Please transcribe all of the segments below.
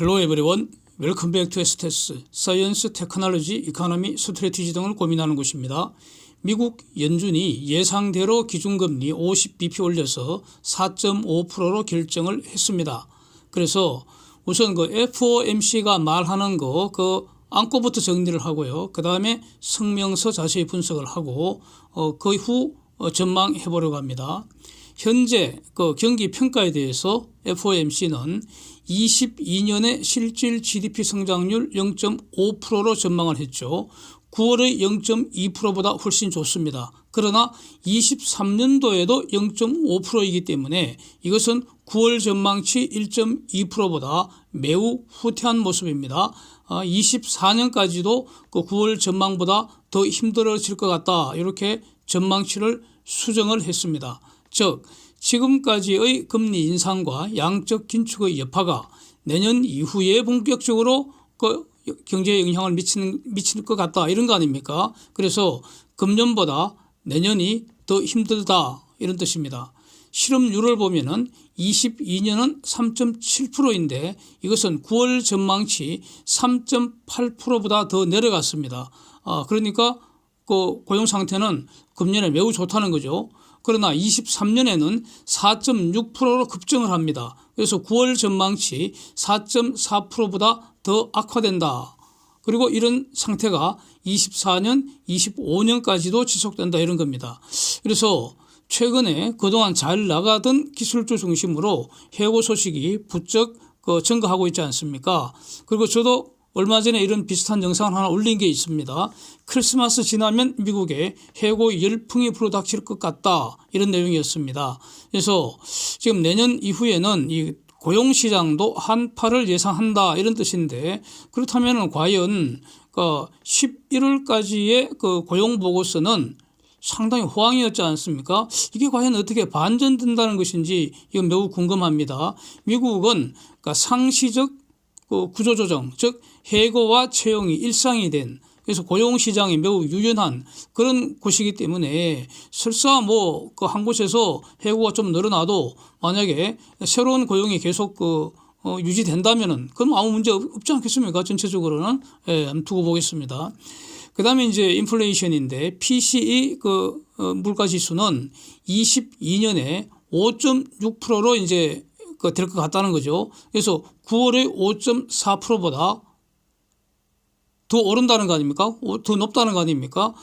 Hello everyone. Welcome back to STS, 사이언스, 테크놀로지, 이코노미, 스트래티지 등을 고민하는 곳입니다. 미국 연준이 예상대로 기준금리 50bp 올려서 4.5%로 결정을 했습니다. 그래서 우선 그 FOMC가 말하는 거 그 안고부터 정리를 하고요. 그 다음에 성명서 자세히 분석을 하고 그 후 전망해 보려고 합니다. 현재 그 경기 평가에 대해서 FOMC는 22년의 실질 GDP 성장률 0.5%로 전망을 했죠. 9월의 0.2%보다 훨씬 좋습니다. 그러나 23년도에도 0.5%이기 때문에 이것은 9월 전망치 1.2%보다 매우 후퇴한 모습입니다. 24년까지도 그 9월 전망보다 더 힘들어질 것 같다. 이렇게 전망치를 수정을 했습니다. 즉 지금까지의 금리 인상과 양적 긴축의 여파가 내년 이후에 본격적으로 그 경제에 영향을 미칠 것 같다 이런 거 아닙니까? 그래서 금년보다 내년이 더 힘들다 이런 뜻입니다. 실업률을 보면은 22년은 3.7%인데 이것은 9월 전망치 3.8%보다 더 내려갔습니다. 그러니까 그 고용 상태는 금년에 매우 좋다는 거죠. 그러나 23년에는 4.6%로 급증을 합니다. 그래서 9월 전망치 4.4%보다 더 악화된다. 그리고 이런 상태가 24년, 25년까지도 지속된다 이런 겁니다. 그래서 최근에 그동안 잘 나가던 기술주 중심으로 해고 소식이 부쩍 증가하고 있지 않습니까? 그리고 저도 얼마 전에 이런 비슷한 영상을 하나 올린 게 있습니다. 크리스마스 지나면 미국에 해고 열풍이 불어닥칠 것 같다 이런 내용이었습니다. 그래서 지금 내년 이후에는 이 고용시장도 한파를 예상한다 이런 뜻인데 그렇다면 과연 11월까지의 그 고용보고서는 상당히 호황이었지 않습니까? 이게 과연 어떻게 반전된다는 것인지 이건 매우 궁금합니다. 미국은 상시적 구조조정, 즉 해고와 채용이 일상이 된 그래서 고용시장이 매우 유연한 그런 곳이기 때문에 설사 그 한 곳에서 해고가 좀 늘어나도 만약에 새로운 고용이 계속 유지된다면은 그럼 아무 문제 없지 않겠습니까? 전체적으로는 한번 두고 보겠습니다. 그 다음에 이제 인플레이션인데 PCE 물가 지수는 22년에 5.6%로 이제 될 것 같다는 거죠. 그래서 9월의 5.4%보다 더 오른다는 거 아닙니까? 더 높다는 거 아닙니까?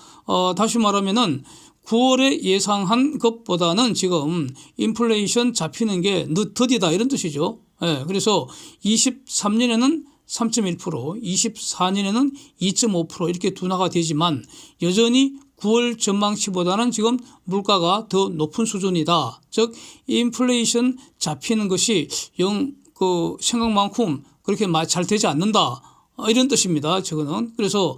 다시 말하면은 9월에 예상한 것보다는 지금 인플레이션 잡히는 게 더디다 이런 뜻이죠. 그래서 23년에는 3.1%, 24년에는 2.5% 이렇게 둔화가 되지만 여전히 9월 전망치보다는 지금 물가가 더 높은 수준이다. 즉 인플레이션 잡히는 것이 생각만큼 그렇게 잘 되지 않는다. 이런 뜻입니다. 저거는. 그래서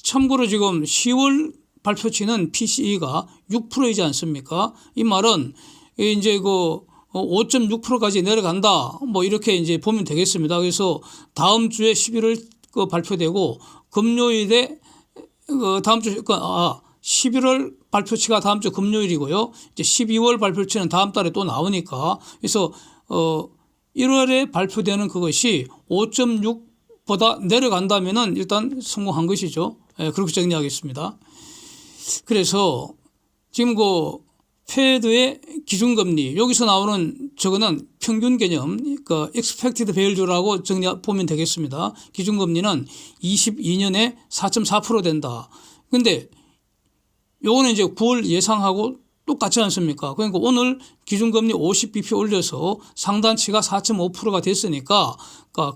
참고로 지금 10월 발표치는 PCE가 6%이지 않습니까? 이 말은 이제 5.6%까지 내려간다. 이렇게 이제 보면 되겠습니다. 그래서 다음 주에 11월 발표되고 금요일에 다음 주 11월 발표치가 다음 주 금요일이고요. 이제 12월 발표치는 다음 달에 또 나오니까 그래서 1월에 발표되는 그것이 5.6보다 내려간다면은 일단 성공한 것이죠. 그렇게 정리하겠습니다. 그래서 지금 페드의 기준금리 여기서 나오는 저거는 평균 개념 expected value라고 보면 되겠습니다. 기준금리는 22년에 4.4% 된다. 근데 요거는 이제 9월 예상하고 똑같지 않습니까? 그러니까 오늘 기준금리 50bp 올려서 상단치가 4.5%가 됐으니까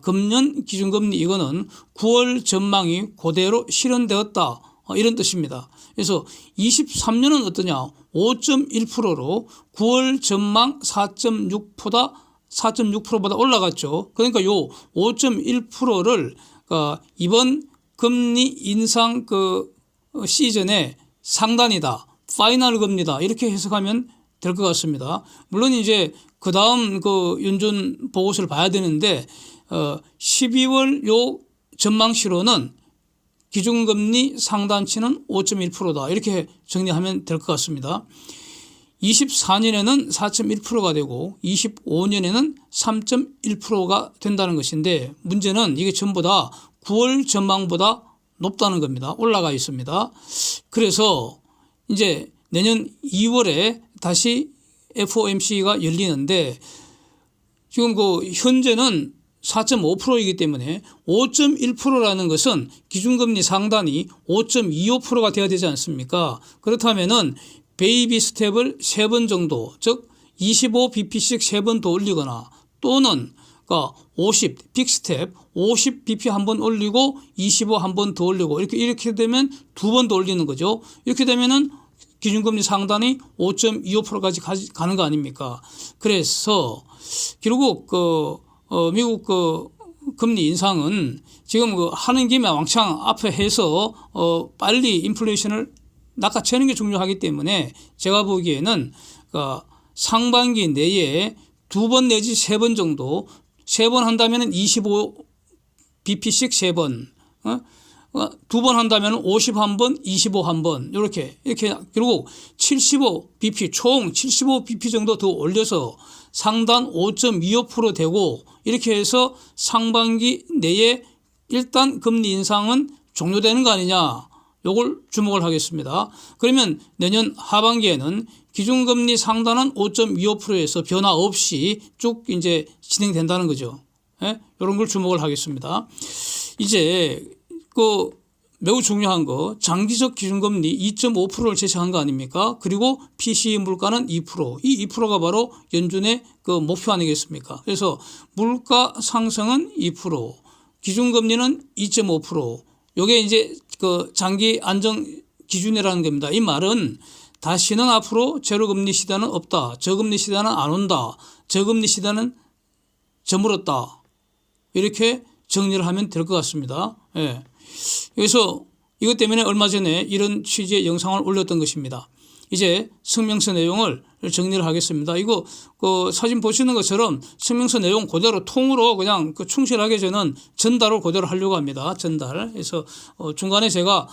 금년 기준금리 이거는 9월 전망이 그대로 실현되었다. 이런 뜻입니다. 그래서 23년은 어떠냐? 5.1%로 9월 전망 4.6%보다 올라갔죠. 그러니까 요 5.1%를 이번 금리 인상 시즌의 상단이다. 파이널 금리다. 이렇게 해석하면 될 것 같습니다. 물론 이제 그 다음 연준 보고서를 봐야 되는데 12월 요 전망치로는 기준금리 상단치는 5.1%다. 이렇게 정리하면 될 것 같습니다. 24년에는 4.1%가 되고 25년에는 3.1%가 된다는 것인데 문제는 이게 전부 다 9월 전망보다 높다는 겁니다. 올라가 있습니다. 그래서 이제 내년 2월에 다시 FOMC가 열리는데 지금 그 현재는 4.5%이기 때문에 5.1%라는 것은 기준금리 상단이 5.25%가 돼야 되지 않습니까? 그렇다면은 베이비 스텝을 3번 정도, 즉 25bp씩 3번 더 올리거나 또는 그러니까 50 빅스텝 50bp 한 번 올리고 25 한 번 더 올리고 이렇게 되면 2번 더 올리는 거죠. 이렇게 되면은 기준금리 상단이 5.25%까지 가는 거 아닙니까? 그래서 결국 미국 금리 인상은 지금 하는 김에 왕창 앞에 해서 빨리 인플레이션을 낚아채는 게 중요하기 때문에 제가 보기에는 상반기 내에 2번 내지 3번 정도 3번 한다면 25bp씩 3번 2번 한다면 51번 25번 이렇게 결국 75bp 총 75bp 정도 더 올려서 상단 5.25% 되고 이렇게 해서 상반기 내에 일단 금리 인상은 종료되는 거 아니냐 요걸 주목을 하겠습니다. 그러면 내년 하반기에는 기준금리 상단은 5.25%에서 변화 없이 쭉 이제 진행된다는 거죠. 예? 이런 걸 주목을 하겠습니다. 이제 매우 중요한 거 장기적 기준금리 2.5%를 제시한 거 아닙니까? 그리고 PCE 물가는 2%. 이 2%가 바로 연준의 목표 아니겠습니까? 그래서 물가 상승은 2%, 기준금리는 2.5%. 요게 이제 장기 안정 기준이라는 겁니다. 이 말은 다시는 앞으로 제로금리 시대는 없다. 저금리 시대는 안 온다. 저금리 시대는 저물었다. 이렇게 정리를 하면 될 것 같습니다. 예. 그래서 이것 때문에 얼마 전에 이런 취지의 영상을 올렸던 것입니다. 이제 성명서 내용을 정리를 하겠습니다. 이거 사진 보시는 것처럼 성명서 내용 그대로 통으로 그냥 충실하게 저는 전달을 그대로 하려고 합니다. 전달. 그래서 중간에 제가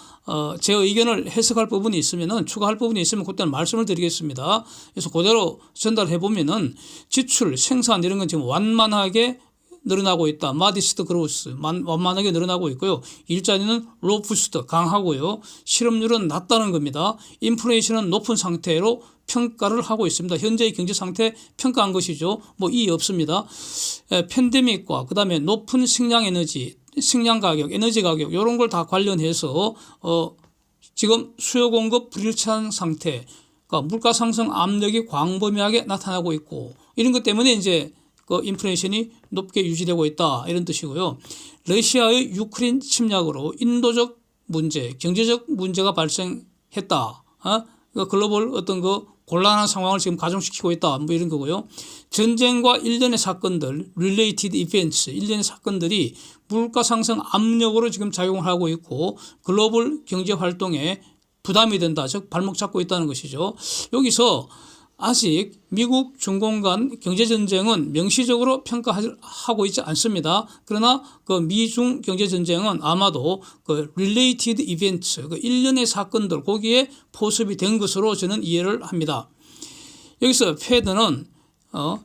제 의견을 해석할 부분이 있으면은 추가할 부분이 있으면 그때는 말씀을 드리겠습니다. 그래서 그대로 전달해 보면은 지출, 생산 이런 건 지금 완만하게 늘어나고 있다. 마디스트 그로스 완만하게 늘어나고 있고요. 일자리는 로부스트 강하고요. 실업률은 낮다는 겁니다. 인플레이션은 높은 상태로 평가를 하고 있습니다. 현재의 경제 상태 평가한 것이죠. 이의 없습니다. 팬데믹과 그다음에 높은 식량 에너지, 식량 가격, 에너지 가격 이런 걸 다 관련해서 지금 수요 공급 불일치한 상태, 그러니까 물가 상승 압력이 광범위하게 나타나고 있고 이런 것 때문에 이제 인플레이션이 높게 유지되고 있다 이런 뜻이고요. 러시아의 유크레인 침략으로 인도적 문제, 경제적 문제가 발생했다. 글로벌 곤란한 상황을 지금 가중시키고 있다. 이런 거고요. 전쟁과 일련의 사건들, related events, 일련의 사건들이 물가 상승 압력으로 지금 작용을 하고 있고 글로벌 경제 활동에 부담이 된다. 즉 발목 잡고 있다는 것이죠. 여기서 아직 미국 중공 간 경제전쟁은 명시적으로 평가하고 있지 않습니다. 그러나 미중 경제전쟁은 아마도 related events, 일련의 사건들 거기에 포섭이 된 것으로 저는 이해를 합니다. 여기서 패드는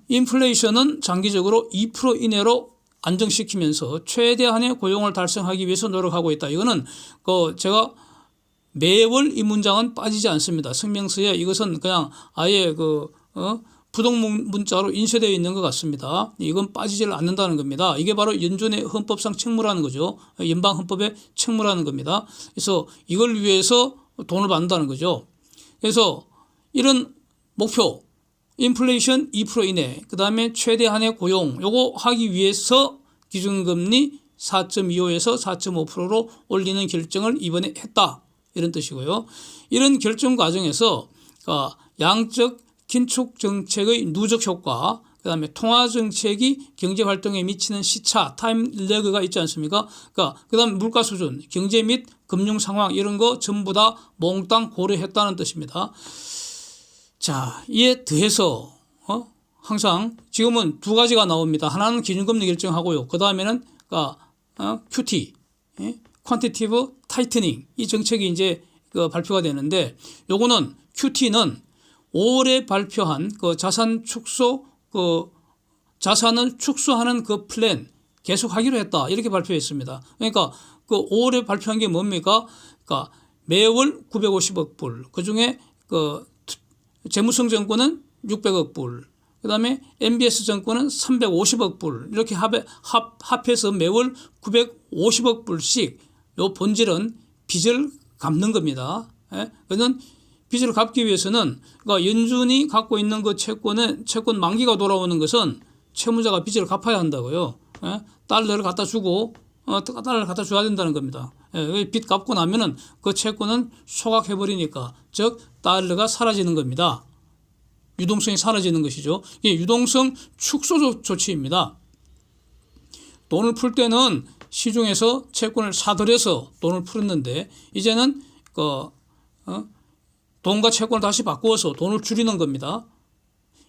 인플레이션은 장기적으로 2% 이내로 안정시키면서 최대한의 고용을 달성하기 위해서 노력하고 있다. 이거는 제가 매월 이 문장은 빠지지 않습니다. 성명서에 이것은 그냥 아예 부동 문자로 인쇄되어 있는 것 같습니다. 이건 빠지질 않는다는 겁니다. 이게 바로 연준의 헌법상 책무라는 거죠. 연방 헌법의 책무라는 겁니다. 그래서 이걸 위해서 돈을 받는다는 거죠. 그래서 이런 목표, 인플레이션 2% 이내, 그 다음에 최대한의 고용, 요거 하기 위해서 기준금리 4.25에서 4.5%로 올리는 결정을 이번에 했다. 이런 뜻이고요. 이런 결정 과정에서 양적 긴축 정책의 누적 효과, 그다음에 통화 정책이 경제 활동에 미치는 시차, 타임 레그가 있지 않습니까? 그다음 물가 수준, 경제 및 금융 상황 이런 거 전부 다 몽땅 고려했다는 뜻입니다. 자, 이에 더해서 항상 지금은 두 가지가 나옵니다. 하나는 기준금리 결정하고요. 그다음에는 QT, 퀀티티브 타이트닝 이 정책이 이제 발표가 되는데 요거는 QT는 올해 발표한 그 자산 축소 자산을 축소하는 그 플랜 계속하기로 했다 이렇게 발표했습니다. 그러니까 그 올해 발표한 게 뭡니까? 그러니까 매월 950억 불, 그중에 그 재무성 정권은 600억 불, 그다음에 MBS 정권은 350억 불 이렇게 합해서 매월 950억 불씩 요 본질은 빚을 갚는 겁니다. 예? 그는 빚을 갚기 위해서는 그러니까 연준이 갖고 있는 그 채권 만기가 돌아오는 것은 채무자가 빚을 갚아야 한다고요. 예? 달러를 갖다 주고 달러를 갖다 줘야 된다는 겁니다. 예, 빚 갚고 나면은 그 채권은 소각해 버리니까 즉 달러가 사라지는 겁니다. 유동성이 사라지는 것이죠. 이게 유동성 축소 조치입니다. 돈을 풀 때는 시중에서 채권을 사들여서 돈을 풀었는데 이제는 돈과 채권을 다시 바꾸어서 돈을 줄이는 겁니다.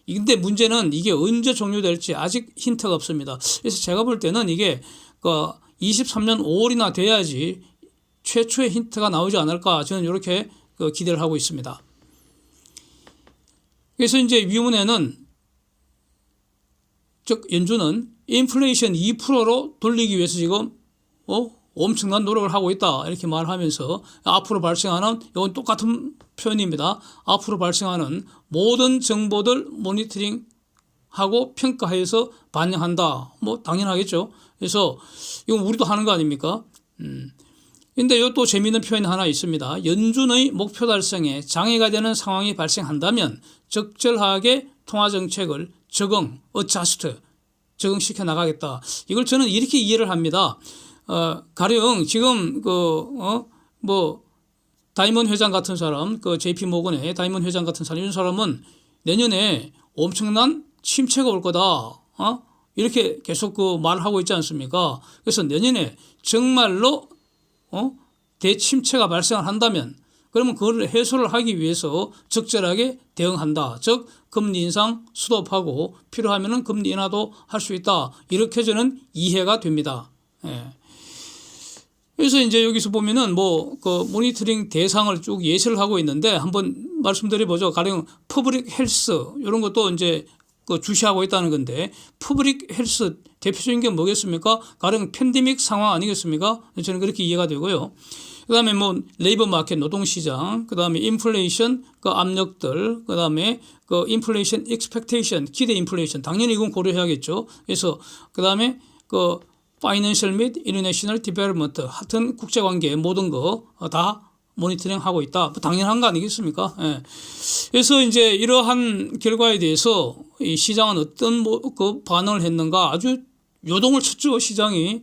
근데 문제는 이게 언제 종료될지 아직 힌트가 없습니다. 그래서 제가 볼 때는 이게 23년 5월이나 돼야지 최초의 힌트가 나오지 않을까 저는 이렇게 기대를 하고 있습니다. 그래서 이제 위문에는 즉 연준은 인플레이션 2%로 돌리기 위해서 지금 엄청난 노력을 하고 있다 이렇게 말하면서 앞으로 발생하는 이건 똑같은 표현입니다. 앞으로 발생하는 모든 정보들 모니터링하고 평가해서 반영한다. 뭐 당연하겠죠. 그래서 이건 우리도 하는 거 아닙니까? 근데 이것도 재미있는 표현이 하나 있습니다. 연준의 목표 달성에 장애가 되는 상황이 발생한다면 적절하게 통화정책을 적응시켜 나가겠다. 이걸 저는 이렇게 이해를 합니다. 가령 지금 다이먼 회장 같은 사람, JP 모건의 다이먼 회장 같은 사람, 이런 사람은 내년에 엄청난 침체가 올 거다. 이렇게 계속 말을 하고 있지 않습니까? 그래서 내년에 정말로 대침체가 발생을 한다면 그러면 그걸 해소를 하기 위해서 적절하게 대응한다. 즉 금리 인상 스톱하고 필요하면 금리 인하도 할 수 있다. 이렇게 저는 이해가 됩니다. 예. 그래서 이제 여기서 보면은 모니터링 대상을 쭉 예시를 하고 있는데 한번 말씀드려보죠. 가령 퍼블릭 헬스 이런 것도 이제 주시하고 있다는 건데 퍼블릭 헬스 대표적인 게 뭐겠습니까? 가령 팬데믹 상황 아니겠습니까? 저는 그렇게 이해가 되고요. 그다음에 레이버 마켓 노동시장, 그다음에 인플레이션 압력들, 그다음에 인플레이션 익스펙테이션 기대 인플레이션 당연히 이건 고려해야겠죠. 그래서 그다음에 파이낸셜 및 인터내셔널 디벨롭먼트 하여튼 국제관계 모든 거 다 모니터링하고 있다. 당연한 거 아니겠습니까? 예. 그래서 이제 이러한 결과에 대해서 이 시장은 어떤 반응을 했는가 아주 요동을 쳤죠. 시장이.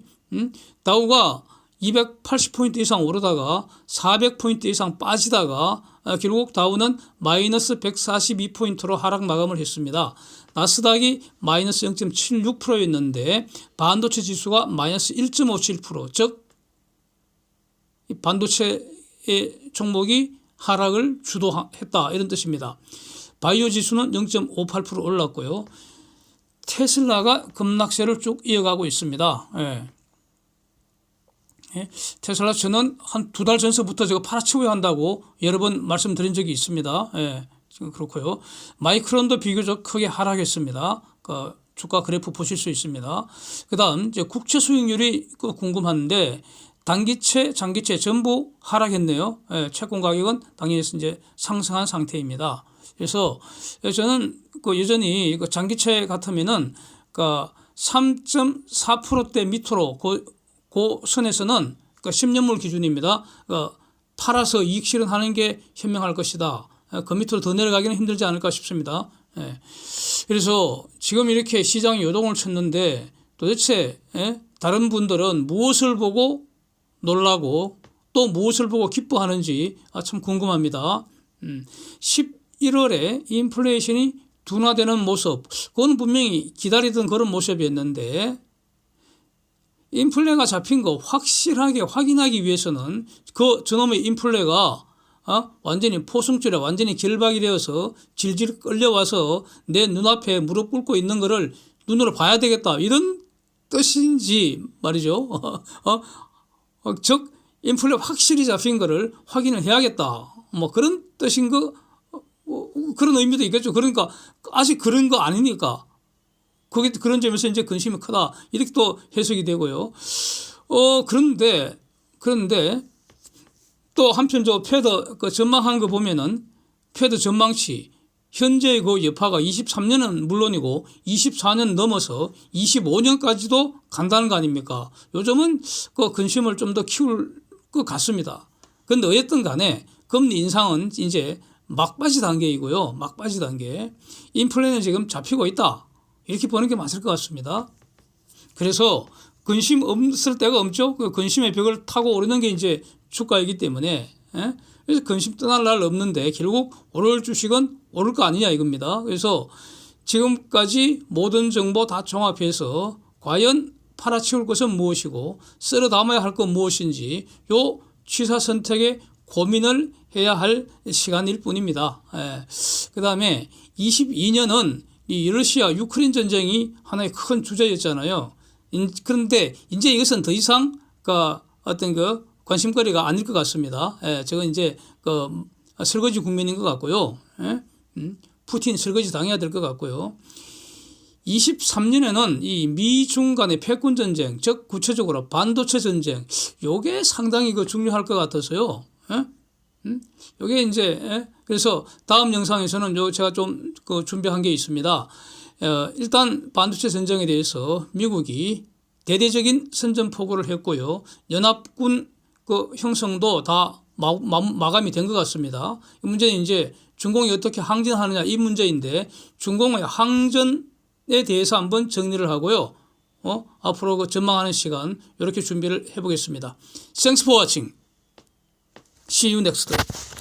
다우가 280포인트 이상 오르다가 400포인트 이상 빠지다가 결국 다우는 마이너스 142포인트로 하락 마감을 했습니다. 나스닥이 마이너스 0.76%였는데 반도체 지수가 마이너스 1.57%, 즉 반도체의 종목이 하락을 주도했다 이런 뜻입니다. 바이오 지수는 0.58% 올랐고요. 테슬라가 급락세를 쭉 이어가고 있습니다. 예. 테슬라 저는 한 2달 전서부터 제가 팔아치워야 한다고 여러 번 말씀드린 적이 있습니다. 예, 지금 그렇고요. 마이크론도 비교적 크게 하락했습니다. 주가 그래프 보실 수 있습니다. 그다음 이제 국채 수익률이 궁금한데 단기채, 장기채 전부 하락했네요. 예, 채권 가격은 당연히 이제 상승한 상태입니다. 그래서 저는 여전히 장기채 같으면은 3.4%대 밑으로 그 선에서는 10년물 기준입니다. 팔아서 이익 실현하는 게 현명할 것이다. 그 밑으로 더 내려가기는 힘들지 않을까 싶습니다. 예. 그래서 지금 이렇게 시장이 요동을 쳤는데 도대체 다른 분들은 무엇을 보고 놀라고 또 무엇을 보고 기뻐하는지 참 궁금합니다. 11월에 인플레이션이 둔화되는 모습, 그건 분명히 기다리던 그런 모습이었는데 인플레가 잡힌 거 확실하게 확인하기 위해서는 저놈의 인플레가 완전히 포승줄에 완전히 결박이 되어서 질질 끌려와서 내 눈앞에 무릎 꿇고 있는 거를 눈으로 봐야 되겠다 이런 뜻인지 말이죠. 즉 인플레 확실히 잡힌 거를 확인을 해야겠다. 그런 뜻인 거 뭐 그런 의미도 있겠죠. 그러니까 아직 그런 거 아니니까 그런 점에서 이제 근심이 크다 이렇게 또 해석이 되고요. 그런데 또 한편 저 패드 그 전망한 거 보면은 패드 전망치 현재의 그 여파가 23년은 물론이고 24년 넘어서 25년까지도 간다는 거 아닙니까? 요즘은 그 근심을 좀 더 키울 것 같습니다. 그런데 어쨌든 간에 금리 인상은 이제 막바지 단계이고요. 막바지 단계. 인플레는 지금 잡히고 있다. 이렇게 보는 게 맞을 것 같습니다. 그래서 근심 없을 때가 없죠. 그 근심의 벽을 타고 오르는 게 이제 주가이기 때문에. 그래서 근심 떠날 날 없는데 결국 오를 주식은 오를 거 아니냐 이겁니다. 그래서 지금까지 모든 정보 다 종합해서 과연 팔아치울 것은 무엇이고 쓸어 담아야 할 건 무엇인지 요 취사 선택에 고민을 해야 할 시간일 뿐입니다. 그다음에 22년은 이 러시아 유크레인 전쟁이 하나의 큰 주제였잖아요. 그런데 이제 이것은 더 이상 어떤 관심거리가 아닐 것 같습니다. 저건 이제 설거지 국면인 것 같고요. 푸틴 설거지 당해야 될 것 같고요. 23년에는 이 미중 간의 패권 전쟁, 즉 구체적으로 반도체 전쟁, 요게 상당히 중요할 것 같아서요. 요게 이제 그래서 다음 영상에서는 제가 좀 준비한 게 있습니다. 일단 반도체 전쟁에 대해서 미국이 대대적인 선전포고를 했고요. 연합군 형성도 다 마감이 된 것 같습니다. 이 문제는 이제 중공이 어떻게 항전하느냐 이 문제인데 중공의 항전에 대해서 한번 정리를 하고요. 앞으로 전망하는 시간 이렇게 준비를 해보겠습니다. Thanks for watching. See you next time.